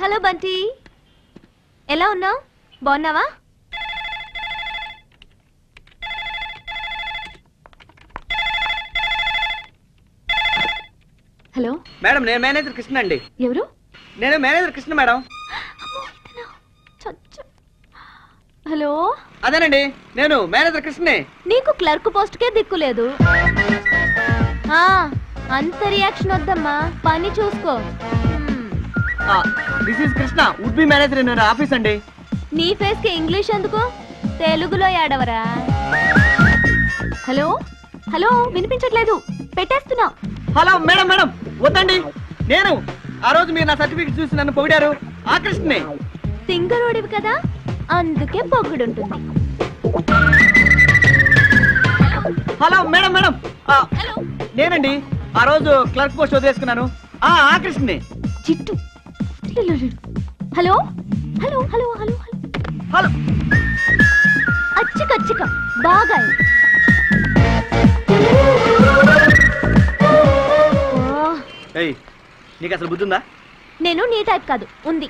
Hello Bunty, ఎలా ఉన్నావు? బాగున్నావా? హలో మేడం, నేను మేనేజర్ కృష్ణ అండి. ఎవరు? నేను మేనేజర్ కృష్ణ మేడం. హలో, అదేనండి, నేను మేనేజర్ కృష్ణనే. నీకు క్లర్క్ పోస్ట్ కే దిక్కులేదు. అంత రియాక్షన్ వద్దమ్మా, పని చూసుకో. This is Krishna, would be manager in office అండి. నీ ఫేస్ కి ఇంగ్లీష్ ఎందుకు? తెలుగులో ఏడవరా? హలో హలో, వినిపించట్లేదు, పెట్టేస్తున్నా. హలో మేడం, మేడం వద్దండి. నేను ఆ రోజు మీరు నా సర్టిఫికెట్ చూసి నన్ను పొగిడారు, ఆ కృష్ణనే. సింగరోడివి కదా, అందుకే పొగుడుంటుంది. హలో మేడం, మేడం హలో, నేనండి ఆ రోజు క్లర్క్ పోస్ట్ వదిలేసుకున్నాను, ఆ కృష్ణనే. చిట్టు. Hello hello hello hello hello. అచ్చిక బాగా. నీకు అసలు బుద్ధి ఉందా? నేను నీ టైప్ కాదు, ఉంది.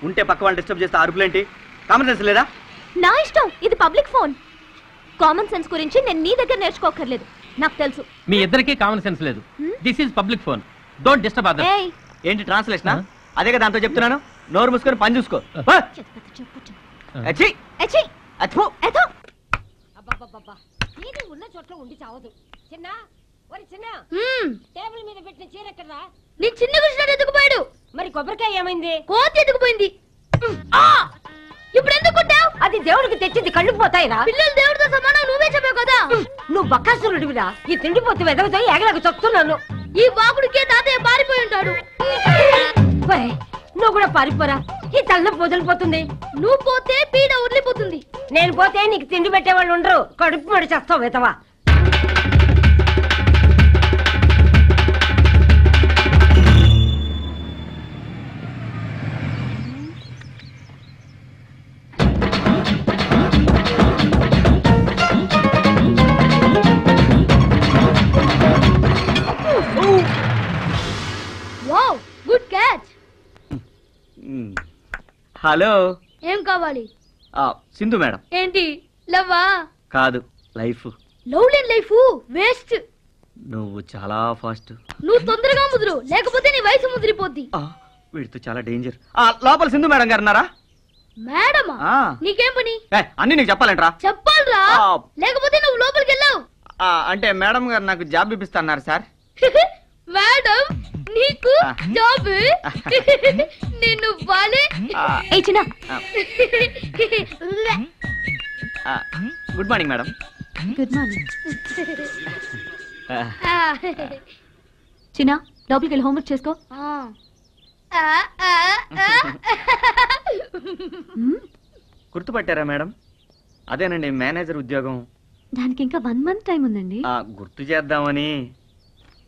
ఉంటే పక్క వాళ్ళు డిస్టర్బ్ చేస్తే అరుపులేంటి? కామన్ సెన్స్ లేదా? నా ఇష్టం, ఇది పబ్లిక్ ఫోన్. కామన్ సెన్స్ గురించి నేను నీ దగ్గర నేర్చుకోకర్లేదు, నాకు తెలుసు. మీ ఇద్దరికి కామన్ సెన్స్ లేదు. This is public phone, don't disturb others. ఏంటి ట్రాన్స్లేషన్? అదే కదా దాంతో చెప్తున్నాను, నోరు మూసుకొని పని చూసుకో. ఉన్న చోట్ల ఉండి చావదు. చిన్న టేబుల్ మీద పెట్టిన చీర ఎక్కడరా? నీ చిన్న కృష్ణ ఎత్తుకుపోయాడు. మరి కొబ్బరికాయ ఏమైంది? కోతి ఎత్తుకుపోయింది. ఇప్పుడు ఎందుకు కొట్టావు? అది దేవుడికి తెచ్చింది, కళ్ళు పోతాయిరా. పిల్లలు దేవుడితో సమానం, నువ్వే చెప్పావు కదా. నువ్వు బక్కాసురుడివిరా. ఈ తిండిపోతు వెదవుతాయి, ఎగలకు చెప్తున్నాను. ఈ బాకుడికే తాతయ్య పారిపోయి ఉంటాడు. నువ్వు కూడా పారిపోరా, ఈ తలనొప్పి వదిలిపోతుంది. నువ్వు పోతే పీడ వదిలిపోతుంది. నేను పోతే నీకు తిండి పెట్టేవాళ్ళు ఉండరు, కడుపు మడి చేస్తావు వెతవా. Wow, good catch. హలో, ఏం కావాలి? సింధు మేడం. ఏంటి, లవ్వా? కాదు, లైఫ్. లవ్ లేని లైఫ్ వేస్ట్. నువ్వు చాలా ఫాస్ట్. నువ్వు తొందరగా ముదురు, లేకపోతే నీ వయసు ముదిరిపోద్ది. వీడితో చాలా డేంజర్. లోపల సింధు మేడం గారు ఉన్నారా? మేడమా? నీకేం పని? అన్ని నీకు చెప్పాలంటరా? చెప్పాలరా, లేకపోతే నువ్వు లోపలికి వెళ్ళావు. అంటే మేడం గారు నాకు జాబ్ ఇప్పిస్తున్నారు సార్. మేడం నీకు జాబ్? నిన్ను బాలే. ఏ చిన్న. Good morning madam. Good morning. చిన్న, లోపలికి వెళ్ళి హోంవర్క్ చేసుకో. గుర్తుపట్టారా మేడం? అదేనండి మేనేజర్ ఉద్యోగం. దానికి ఇంకా 1 month టైం ఉందండి. గుర్తు చేద్దామని.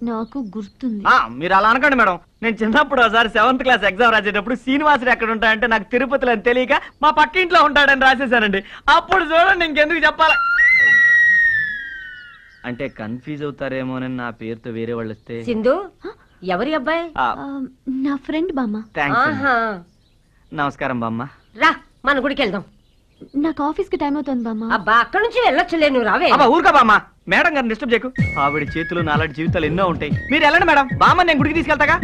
నాకు గుర్తుంది. మీరు అలా అనకండి మేడం. నేను చిన్నప్పుడు ఒకసారి 7th క్లాస్ ఎగ్జామ్ రాసేటప్పుడు శ్రీనివాసుడు ఎక్కడ ఉంటాయంటే నాకు తిరుపతిలో అని తెలియక మా పక్కింట్లో ఉంటాడని రాసేసానండి. అప్పుడు చూడండి, ఇంకెందుకు చెప్పాలి. అంటే కన్ఫ్యూజ్ అవుతారేమోనని నా పేరుతో వేరే వాళ్ళు వస్తే. సింధు, ఎవరి అబ్బాయి? నా ఫ్రెండ్ బామ్మ. నమస్కారం బామ్మ. రా, మన గుడికి వెళ్దాం. నాకు ఆఫీస్ కి టైం అవుతుంది బామ్మ. అబ్బా, అక్కడి నుంచి వెళ్ళొచ్చులే, నువ్వు రావే. ఊరుకా బామ్మ, మేడం గారిని డిస్టర్బ్ చేయకు. ఆవిడ చేతులు నాలాంటి జీవితాలు ఎన్నో ఉంటాయి. మీరు వెళ్ళండి మేడం, బామ్మ నేను గుడికి తీసుకెళ్తాగా.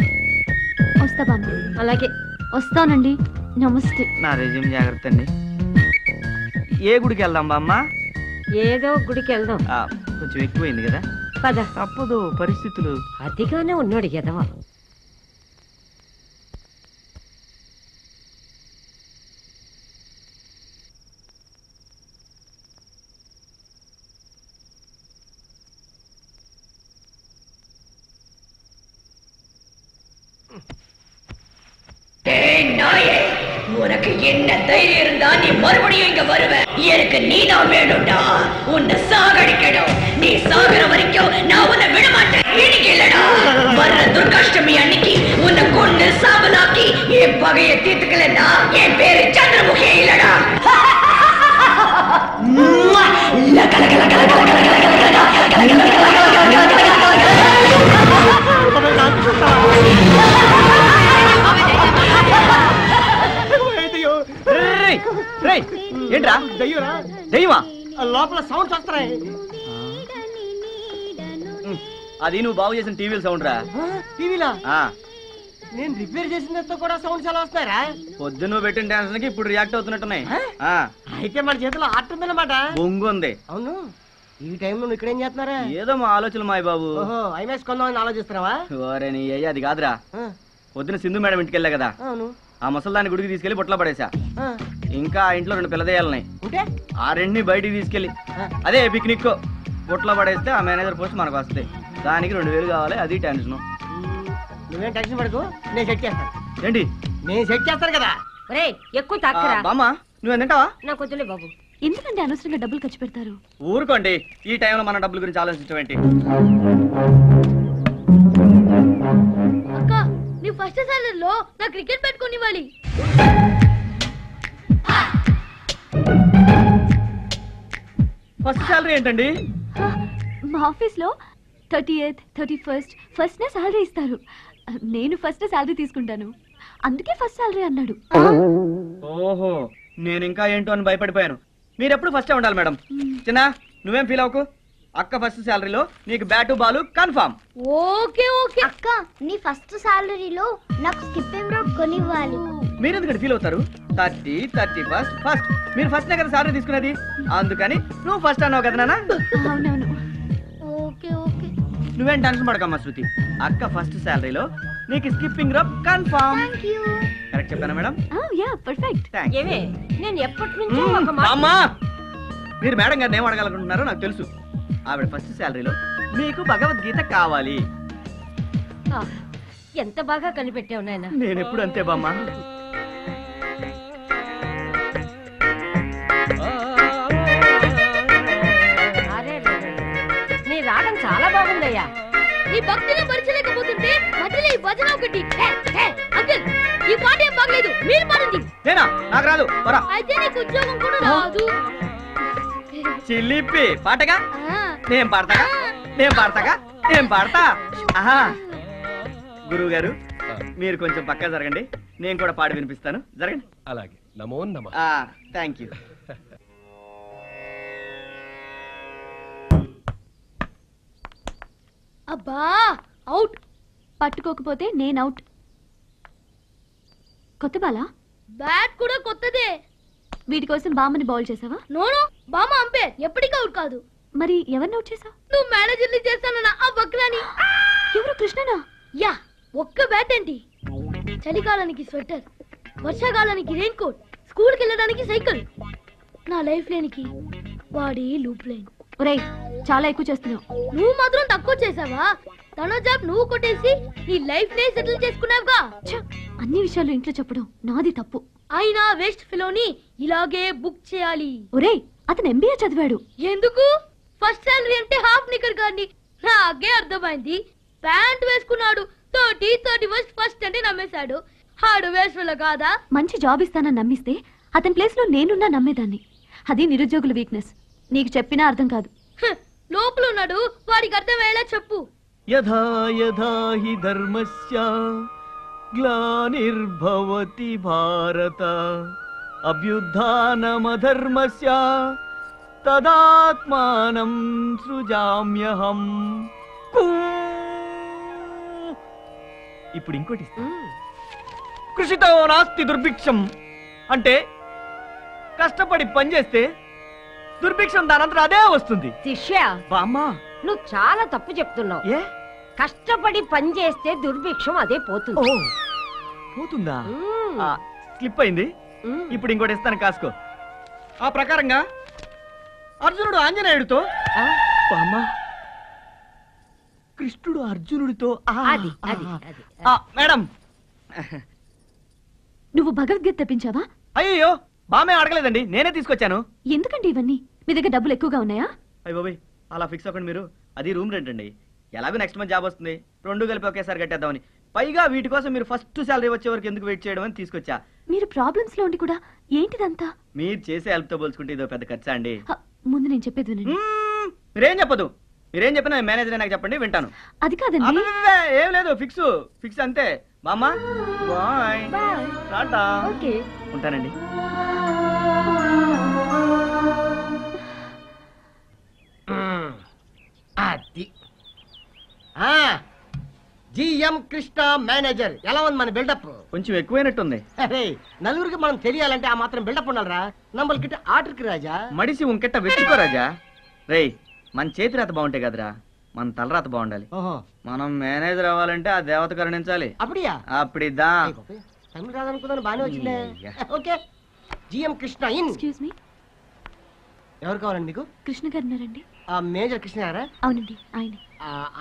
వస్తా బామ్మ. అలాగే, వస్తానండి. నమస్తే. నా రెజ్యూమ్ జాగ్రత్త అండి. ఏ గుడికి వెళ్దాం బామ్మ? ఏదో గుడికి వెళ్దాం. కొంచెం ఎక్కువైంది కదా. పద. తప్పదు, పరిస్థితులు. అతిగానే ఉన్నాడు ఎదవా. உனக்கு என்ன தைரியம் இருந்தா நீ மறுபடியும் இங்க வருவ? எனக்கு நீதான் வேணும்டா. உன்னை சாகடிக்கணும். நீ சாகுற வரைக்கும் நான் உன்னை விட மாட்டேன். இன்னைக்கு இல்லடா, வர்ற துர்காஷ்டமி அன்னைக்கு உன்னை கொண்டு சாம்பலாக்கி என் பகையை தீர்த்துக்கலன்னா என் பேரு சந்திரமுகே இல்லடா. దయ్యురా దెయ్యమా? లోపల సౌండ్స్ వస్తున్నాయి. అది నువ్వు బాగు చేసిన టీవీల సౌండ్ రా. టీవీలా? ఆ, నేను రిపేర్ చేసినంత కూడా సౌండ్స్ ఎలా వస్తాయరా? పొద్దున్న నువ్వు పెట్టిన టెన్షన్ కి ఇప్పుడు రియాక్ట్ అవుతున్నట్టున్నాయి. ఆ, అయితే మన చేతిలో ఆర్ట్ ఉందన్నమాట. బొంగు ఉంది. అవును, ఈ టైంలో నువ్వు ఇక్కడేం చేస్తున్నారా? ఏదో మా ఆలోచనలు మాయ బాబు. ఓహో, ఐమాక్స్ కొందామని ఆలోచిస్తున్నావా? ఓరే నీ అయ్యా, అది కాదురా. పొద్దున సింధు మేడం ఇంటికి వెళ్ళా కదా, అవును. ఆ ముసల్దాన్ని గుడికి తీసుకెళ్లి బుట్టలో పడేసా. ఆ, ఇంకా ఆ ఇంట్లో 2 పిల్లదేయాలున్నాయి. ఉంటే ఆ రెండిని బయటికి తీసుకెళ్లి అదే పిక్నిక్ బుట్టలో పడేస్తే ఆ మేనేజర్ పోస్ట్ మనకు వస్తుంది. దానికి 2000 కావాలి. అది టెన్షన్. నువ్వేం టెన్షన్ పడకు, నేను సెట్ చేస్తాను. ఏంటి? నేను సెట్ చేస్తాను కదా. ఒరే ఎక్కువ తాక్కరా. బామ్మ నువ్వు తింటావా? నాకు వద్దులే బాబు. ఎందుకంటే అనవసరంగా డబ్బులు ఖర్చు పెడతారు. ఊరుకోండి, ఈ టైంలో మన డబ్బుల గురించి ఆలోచించడం ఏంటి? అక్క, నీ ఫస్ట్ సాలరీలో నా క్రికెట్ పెట్టుకొని ఇవ్వాలి. ఫస్ట్ సాలరీ ఏంటండి? మా ఆఫీస్ లో 30th 31st ఫస్ట్ సాలరీ ఇస్తారు. నేను ఫస్ట్ సాలరీ తీసుకుంటాను, అందుకే ఫస్ట్ సాలరీ అన్నాడు. ఓహో, నేను ఇంకా ఏంటో అని భయపడిపోయాను. మీరెప్పుడు ఫస్టే ఉండాలి మేడం. చిన్న నువ్వేం ఫీల్ అవ్వకు. అక్క ఫస్ట్ సాలరీలో నీకు bat Balu confirm. Okay okay అక్క, నీ ఫస్ట్ సాలరీలో నాకు స్కిప్పింగ్ రోప్ కొనివ్వాలి. మీరు ఎందుకంటే ఫీల్ అవుతారు? 30, 31st ఫస్ట్. మీరు ఫస్ట్ కదా సాలరీ తీసుకునేది, అందుకని నువ్వు ఫస్ట్ అన్నావు కదా నాన్న. అవునవును. Okay okay. నువ్వేం టెన్షన్ పడకమ్మా శృతి. అక్క ఫస్ట్ సాలరీలో నీకు skipping rope confirm. Thank you. Correct చెప్పానా మేడం? Yeah perfect. థాంక్స్. ఏమే నేను ఎప్పటి నుంచో ఒక మాట. అమ్మా, మీరు మేడం గారిని ఏం అడగాలనుకుంటున్నారో నాకు తెలుసు. ఆవిడ ఫస్ట్ సాలరీలో మీకు భగవద్గీత కావాలి. ఆ, ఎంత బాగా కనిపెట్టావు నాయనా. నేను ఎప్పుడు అంతే బామ్మ. అరే నీ రాగం చాలా బాగుందయ్యా. నీ భక్తిని మరిచలేకపోతుంటే మధ్యలో ఈ భజన ఒకటి. అంకుల్, ఈ పాట ఏం బాగలేదు, మీరు పాడండి. నేనా? నాకు రాదు. పరా. అయితే నీకు ఉద్యోగం కూడా రాదు. చిల్లిపి పాటగా నేను పాడతాగా, నేను పాడతాగా, నేను పాడతా. ఆహా, గురువు గారు మీరు కొంచెం పక్కా జరగండి, నేను కూడా పాడి వినిపిస్తాను. జరగండి. అలాగే. నమో నమః. Thank you. అబ్బా, అవుట్. పట్టుకోకపోతే నేను అవుట్. కొత్త బాలా? బ్యాట్ కూడా కొత్తదే. వీటి కోసం బామ్మని బౌల్ చేసావా? నోను, బామ్మ అంపేర్, ఎప్పటికీ అవుట్ కాదు. మరి ఎవరిని అవుట్ చేసావు? నువ్వు మేనేజర్ని చేస్తానన్నా ఆ వక్రాని. ఎవరు? కృష్ణనా? యా. ఒక్క బ్యాట్ ఏంటి? చలికాలానికి స్వెటర్, వర్షాకాలానికి రెయిన్ కోట్, స్కూల్కి వెళ్ళడానికి సైకిల్. నా లైఫ్ లేనికి వాడి లూప్ లైన్. ఒరేయ్, చాలా ఎక్కువ చేస్తున్నావు. నువ్వు మాత్రం తక్కువ చేసావా? తన జాబ్ నువ్వు కొట్టేసి నీ లైఫ్ నే సెటిల్ చేసుకున్నావుగా. అన్ని విషయాలు ఇంట్లో చెప్పడం నాది తప్పు. అయినా వేస్ట్ ఫెలోని ఇలాగే బుక్ చేయాలి. ఒరేయ్, అతను ఎంబీఏ చదివాడు. ఎందుకు? ఫస్ట్ సాలరీ అంటే హాఫ్ నిక్కర్ గాని. నాకే అర్థమైంది. ప్యాంట్ వేసుకున్నాడు, 31st ఫస్ట్ అంటే నమ్మేశాడు. హాడు వేస్ట్ ఫెలో కాదా? మంచి జాబ్ ఇస్తానని నమ్మిస్తే అతని ప్లేస్ లో నేనున్నా నమ్మేదాన్ని. అది నిరుద్యోగుల వీక్నెస్. నీకు చెప్పినా అర్థం కాదు. లోపల ఉన్నాడు, వాడికి అర్థమయ్యేలా చెప్పు. యథా యథా హి ధర్మస్య గ్లానిర్భవతి భారత అభ్యుత్థానమధర్మస్య తదాత్మానం సృజామ్యహం. ఇప్పుడు ఇంకోటి ఇస్తా. కృషితో నాస్తి దుర్భిక్షం అంటే కష్టపడి పనిచేస్తే దుర్భిక్షం దానంతరం అదే వస్తుంది. శిష్య, బామ్మా నువ్వు చాలా తప్పు చెప్తున్నావు. ఏ కష్టపడి పని చేస్తే దుర్భిక్షం అదే పోతుంది. ఓ పోతుందా? స్లిప్ అయింది. ఇప్పుడు ఇంకోటి ఇస్తాను, కాసుకో. ఆ ప్రకారంగా అర్జునుడు ఆంజనేయుడితో, బామ్మా కృష్ణుడు అర్జునుడితో. అది అది అది. మేడం, నువ్వు భగవద్గీత తెప్పించావా? అయ్యో బామ్మే అడగలేదండి, నేనే తీసుకొచ్చాను. ఎందుకండి ఇవన్నీ? మీ దగ్గర డబ్బులు ఎక్కువగా ఉన్నాయా? అయ్య బాబాయ్, అలా ఫిక్స్ అవ్వండి మీరు. అది రూమ్ రెంట్ అండి. ఎలాగో నెక్స్ట్ మంత్ జాబ్ వస్తుంది, 2 కలిపి ఒకేసారి కట్టేద్దామని. పైగా వీటి కోసం మీరు ఫస్ట్ సాలరీ వచ్చే వరకు ఎందుకు వెయిట్ చేయడం అని తీసుకొచ్చా. మీరు ప్రాబ్లమ్స్ లో ఉండి కూడా ఏంటిదంతా? మీరు చేసే హెల్ప్ తో పోల్చుకుంటే ఇదో పెద్ద ఖర్చా అండి. ముందు నేను చెప్పేది వినండి. మీరేం చెప్పదు. మీరేం చెప్పినా మేనేజర్ నాకు చెప్పండి, వింటాను. అది కాదండి. ఏం లేదు, ఫిక్స్ ఫిక్స్ అంతే. బామ్మ బాయ్, టాటా. ఓకే, ఉంటానండి. అది జిఎం కృష్ణ మేనేజర్. ఎలా ఉంది మన బిల్డప్? కొంచెం ఎక్కువైనట్టుంది. అరే నలుగురికి మనం తెలియాలంటే ఆ మాత్రం బిల్డప్ ఉండాలరా. నమ్మల్కిட்ட ఆర్డర్కి రాజా. మడిసి ఉంకెట్ట వెచ్చుకో రాజా. రేయ్ మన చేతి రాత బాగుంటాయి కదరా, మన తలరాత బాగుండాలి. మనం మేనేజర్ అవ్వాలంటే ఆ దేవత కరుణించాలి. అప్పుడియా? అప్పుడిద్దా. తమిళ రాదనుకుందాను, బాగానే వచ్చిందే. Okay GM Krishna in. Excuse me, ఎవరు కావాలండి మీకు? కృష్ణ గారు ఉన్నారండి? మేజర్ కృష్ణ గారా? అవునండి ఆయన.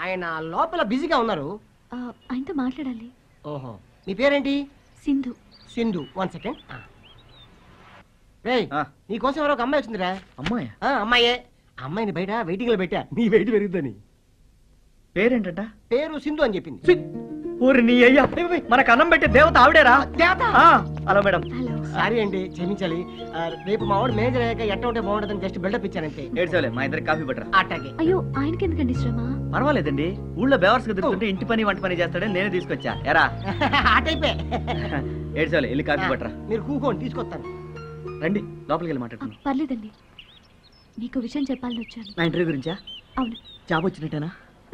ఆయన లోపల బిజీగా ఉన్నారు. ఆయనతో మాట్లాడాలి. ఓహో మీ పేరేంటి? సింధు. సింధు. 1 సెకండ్. రేయ్ నీకోసం ఎవరో ఒక అమ్మాయి వచ్చిందిరా. అమ్మాయి? అమ్మాయే. అమ్మాయిని బయట వెయిటింగ్ లో పెట్టా, నీ వెయిట్ పెరుగుద్దని. పేరేంటంట? పేరు సింధు అని చెప్పింది. ఊరి నీ అయ్యా, మనకు అన్నం పెట్టే దేవత ఆవిడేరా. దేవత? Hello madam. సారీ అండి, క్షమించాలి. రేపు మా వాడు మేనేజర్ అయ్యాక ఎట్ట ఉంటే బాగుంటుందని జస్ట్ బిల్డప్ ఇచ్చానంతే. ఏడ్చోలే, మా ఇద్దరికి కాఫీ పట్టరా. అట్టాగే. అయ్యో ఆయనకి ఎందుకండి శ్రమ? పర్వాలేదండి, ఊళ్ళో బేవర్స్ గా తిరుగుతుంటే ఇంటి పని వంట పని చేస్తాడని నేనే తీసుకొచ్చా. ఎరా ఆ టైపే. ఏడ్చోలే, వెళ్ళి కాఫీ పట్టరా. మీరు కూకోండి, తీసుకొస్తాను. రండి లోపలికి వెళ్ళి మాట్లాడుతున్నాం. పర్లేదండి, నీకు విషయం చెప్పాలని వచ్చాను. నా ఇంటర్వ్యూ గురించా? అవును. జాబ్ వచ్చినట్టేనా?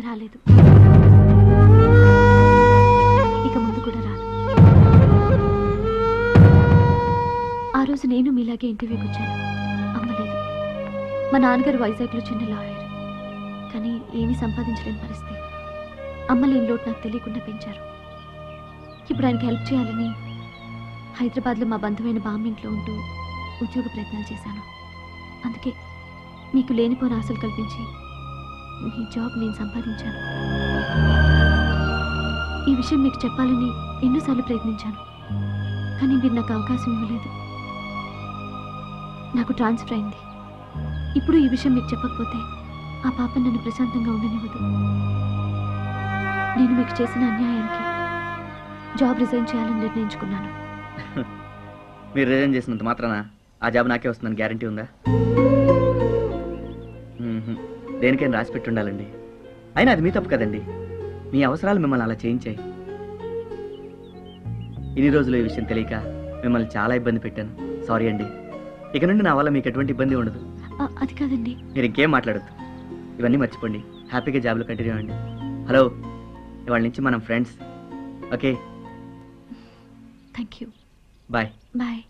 రాలేదు, ఇక ముందు కూడా రాదు. ఆ రోజు నేను మీలాగే ఇంటర్వ్యూకి వచ్చాను, అమ్మలేదు. మా నాన్నగారు వైజాగ్లో చిన్న లాయర్, కానీ ఏమీ సంపాదించలేని పరిస్థితి. అమ్మలేని లోటు నాకు తెలియకుండా పెంచారు. ఇప్పుడు ఆయనకి హెల్ప్ చేయాలని హైదరాబాద్లో మా బంధువైన బామ్మ ఇంట్లో ఉంటూ ఉద్యోగ ప్రయత్నాలు చేశాను. అందుకే మీకు లేనిపోని ఆశలు కల్పించి ఈ జాబ్ నేను సంపాదించాను. ఈ విషయం మీకు చెప్పాలని ఎన్నోసార్లు ప్రయత్నించాను, కానీ మీరు నాకు అవకాశం ఇవ్వలేదు. నాకు ట్రాన్స్ఫర్ అయింది. ఇప్పుడు ఈ విషయం మీకు చెప్పకపోతే ఆ పాప నన్ను ప్రశాంతంగా ఉండనివ్వదు. నేను మీకు చేసిన అన్యాయానికి జాబ్ రిజైన్ చేయాలని నిర్ణయించుకున్నాను. మీరు రిజైన్ చేసినంత మాత్రాన ఆ జాబ్ నాకే వస్తుందని గ్యారంటీ ఉందా? దేనికైనా రాసి పెట్టి ఉండాలండి. అయినా అది మీ తప్పు కదండి, మీ అవసరాలు మిమ్మల్ని అలా చేయించాయి. ఇన్ని రోజులు ఈ విషయం తెలియక మిమ్మల్ని చాలా ఇబ్బంది పెట్టాను. సారీ అండి. ఇక నుండి నా వల్ల మీకు ఎటువంటి ఇబ్బంది ఉండదు. అది కాదండి. మీరు ఇంకేం మాట్లాడద్దు, ఇవన్నీ మర్చిపోండి. హ్యాపీగా జాబ్లో కంటిన్యూ అవ్వండి. హలో, ఇవాళ నుంచి మనం friends. Okay, thank you. Bye. Bye.